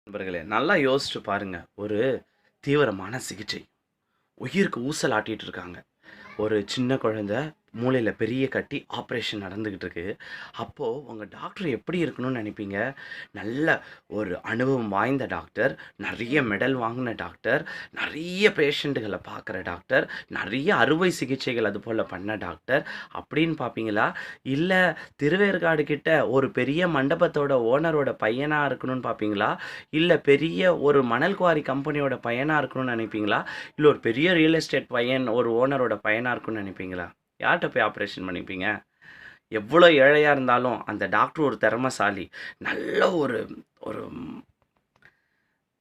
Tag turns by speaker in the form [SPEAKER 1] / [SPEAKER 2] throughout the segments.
[SPEAKER 1] நண்பர்களே, நல்லா யோசிச்சு பாருங்க. ஒரு தீவிரமான சிகிச்சை. உயிருக்கு ஊசலாட்டிட்டு இருக்காங்க. ஒரு சின்ன குழந்தை, மூளையில பெரிய கட்டி, ஆப்ரேஷன் நடந்துகிட்டு இருக்கு. அப்போ உங்க டாக்டர் எப்படி இருக்கணும்னு நெனைப்பீங்க? நல்ல ஒரு அனுபவம் வாய்ந்த டாக்டர், நெறைய மெடல் வாங்குன டாக்டர், நெறைய பேஷண்ட்டுகள பார்க்குற டாக்டர், நெறைய அறுவை சிகிச்சைகள் அதுபோல பண்ண டாக்டர் அப்படின்னு பார்ப்பீங்களா? இல்ல திருவேற்காடு கிட்ட ஒரு பெரிய மண்டபத்தோட ஓனரோட பையனா இருக்கணும்னு பார்ப்பீங்களா? இல்ல பெரிய ஒரு மணல் குவாரி கம்பெனியோட பையனா இருக்கணும்னு நெனைப்பீங்களா? இல்ல ஒரு பெரிய ரியல் எஸ்டேட் பையன், ஒரு ஓனரோட பையனா இருக்கணும்னு நெனைப்பீங்களா? யார்ட்ட போய் ஆப்ரேஷன் பண்ணிப்பீங்க? எவ்வளோ ஏழையா இருந்தாலும், அந்த டாக்டர் ஒரு திறமைசாலி. நல்ல ஒரு ஒரு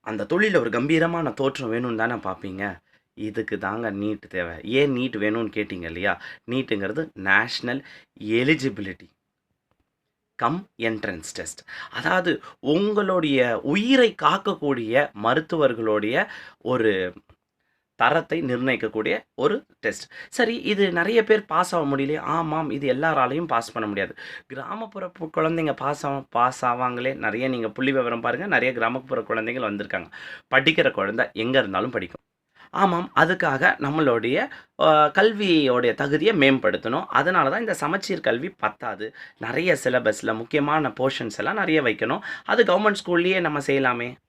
[SPEAKER 1] அந்த தொழில்ல ஒரு கம்பீரமான தோற்றம் வேணும்னு தானே பார்ப்பீங்க. இதுக்கு தாங்க நீட் தேவை. ஏன் நீட் வேணும்னு கேட்டீங்க இல்லையா? நீட்டுங்கிறது national eligibility cum entrance test. அதாவது உங்களுடைய உயிரை காக்கக்கூடிய மருத்துவர்களுடைய ஒரு தரத்தை நிர்ணயிக்கக்கூடிய ஒரு டெஸ்ட். சரி, இது நெறைய பேர் பாஸ் ஆக முடியலையே. ஆமாம், இது எல்லாராலயும் பாஸ் பண்ண முடியாது. கிராமப்புற குழந்தைங்க பாஸ் ஆவாங்களே. நெறைய நீங்க புள்ளிவிவரம் பாருங்க. நெறைய கிராமப்புற குழந்தைகள் வந்திருக்காங்க. படிக்கிற குழந்தை எங்க இருந்தாலும் படிக்கும். ஆமாம், அதுக்காக நம்மளுடைய கல்வியோடைய தகுதிய மேம்படுத்தணும். அதனால தான் இந்த சமச்சீர் கல்வி பத்தாது. நெறைய சிலபஸ்ல முக்கியமான போர்ஷன்ஸ் எல்லாம் நெறைய வைக்கணும். அது கவர்மெண்ட் ஸ்கூல்லயே நம்ம செய்யலாமே.